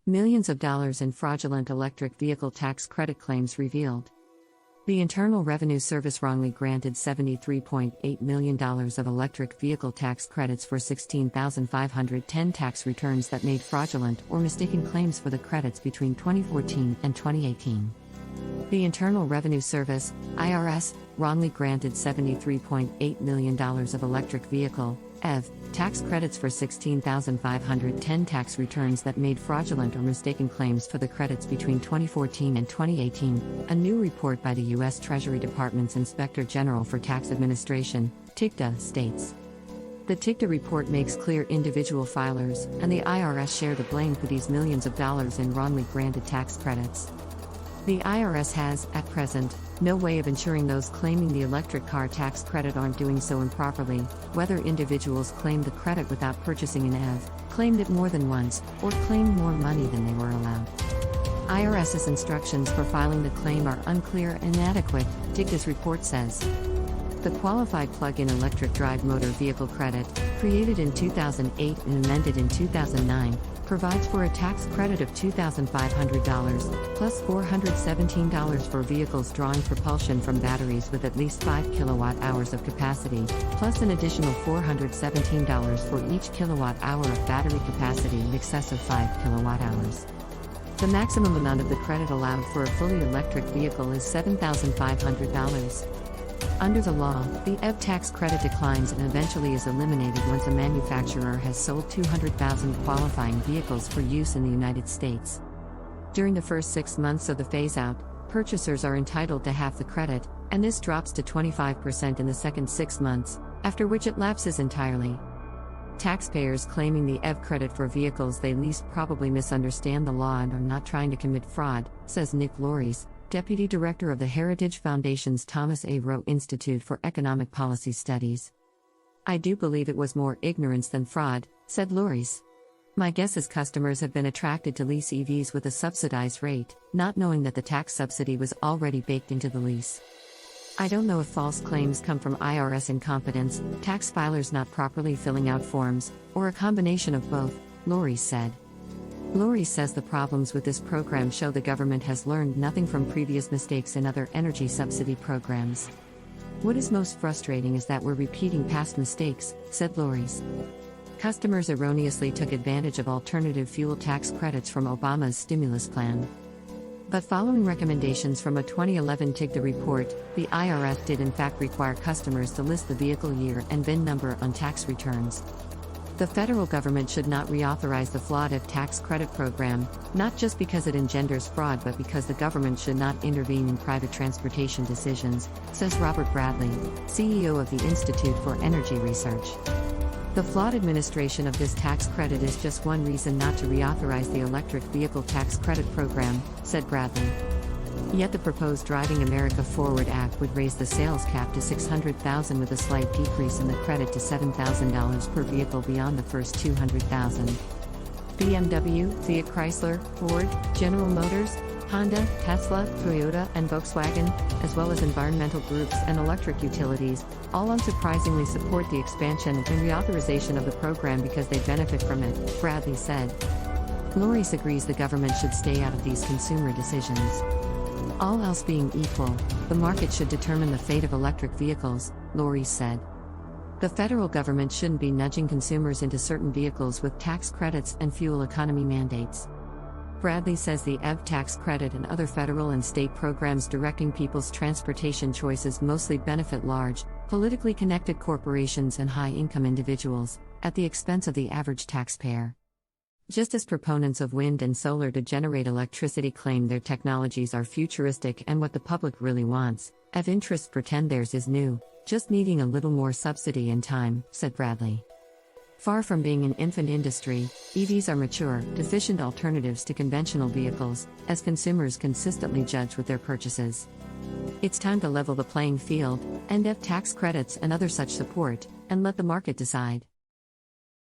Millions of dollars in fraudulent electric vehicle tax credit claims revealed. The Internal Revenue Service wrongly granted $73.8 million of electric vehicle tax credits for 16,510 tax returns that made fraudulent or mistaken claims for the credits between 2014 and 2018. The Internal Revenue Service, IRS, wrongly granted $73.8 million of electric vehicle EV tax credits for 16,510 tax returns that made fraudulent or mistaken claims for the credits between 2014 and 2018, a new report by the U.S. Treasury Department's Inspector General for Tax Administration, TIGTA, states. The TIGTA report makes clear individual filers and the IRS share the blame for these millions of dollars in wrongly granted tax credits. The IRS has, at present, no way of ensuring those claiming the electric car tax credit aren't doing so improperly, whether individuals claimed the credit without purchasing an EV, claimed it more than once, or claimed more money than they were allowed. IRS's instructions for filing the claim are unclear and inadequate, TIGTA's report says. The Qualified Plug-in Electric Drive Motor Vehicle Credit, created in 2008 and amended in 2009, provides for a tax credit of $2,500, plus $417 for vehicles drawing propulsion from batteries with at least 5 kilowatt-hours of capacity, plus an additional $417 for each kilowatt-hour of battery capacity in excess of 5 kilowatt-hours. The maximum amount of the credit allowed for a fully electric vehicle is $7,500. Under the law, the EV tax credit declines and eventually is eliminated once a manufacturer has sold 200,000 qualifying vehicles for use in the United States. During the first 6 months of the phase-out, purchasers are entitled to half the credit, and this drops to 25% in the second 6 months, after which it lapses entirely. Taxpayers claiming the EV credit for vehicles they lease probably misunderstand the law and are not trying to commit fraud, says Nick Loris, Deputy Director of the Heritage Foundation's Thomas A. Rowe Institute for Economic Policy Studies. I do believe it was more ignorance than fraud, said Loris. My guess is customers have been attracted to lease EVs with a subsidized rate, not knowing that the tax subsidy was already baked into the lease. I don't know if false claims come from IRS incompetence, tax filers not properly filling out forms, or a combination of both, Loris said. Loris says the problems with this program show the government has learned nothing from previous mistakes in other energy subsidy programs. What is most frustrating is that we're repeating past mistakes, said Loris. Customers erroneously took advantage of alternative fuel tax credits from Obama's stimulus plan. But following recommendations from a 2011 TIGTA report, the IRS did in fact require customers to list the vehicle year and VIN number on tax returns. The federal government should not reauthorize the flawed EV tax credit program, not just because it engenders fraud but because the government should not intervene in private transportation decisions, says Robert Bradley, CEO of the Institute for Energy Research. The flawed administration of this tax credit is just one reason not to reauthorize the electric vehicle tax credit program, said Bradley. Yet the proposed Driving America Forward Act would raise the sales cap to $600,000 with a slight decrease in the credit to $7,000 per vehicle beyond the first $200,000. BMW, Fiat Chrysler, Ford, General Motors, Honda, Tesla, Toyota, and Volkswagen, as well as environmental groups and electric utilities, all unsurprisingly support the expansion and reauthorization of the program because they benefit from it, Bradley said. Loris agrees the government should stay out of these consumer decisions. All else being equal, the market should determine the fate of electric vehicles, Loris said. The federal government shouldn't be nudging consumers into certain vehicles with tax credits and fuel economy mandates. Bradley says the EV tax credit and other federal and state programs directing people's transportation choices mostly benefit large, politically connected corporations and high-income individuals, at the expense of the average taxpayer. Just as proponents of wind and solar to generate electricity claim their technologies are futuristic and what the public really wants, EV interests pretend theirs is new, just needing a little more subsidy and time, said Bradley. Far from being an infant industry, EVs are mature, efficient alternatives to conventional vehicles, as consumers consistently judge with their purchases. It's time to level the playing field, end EV tax credits and other such support, and let the market decide.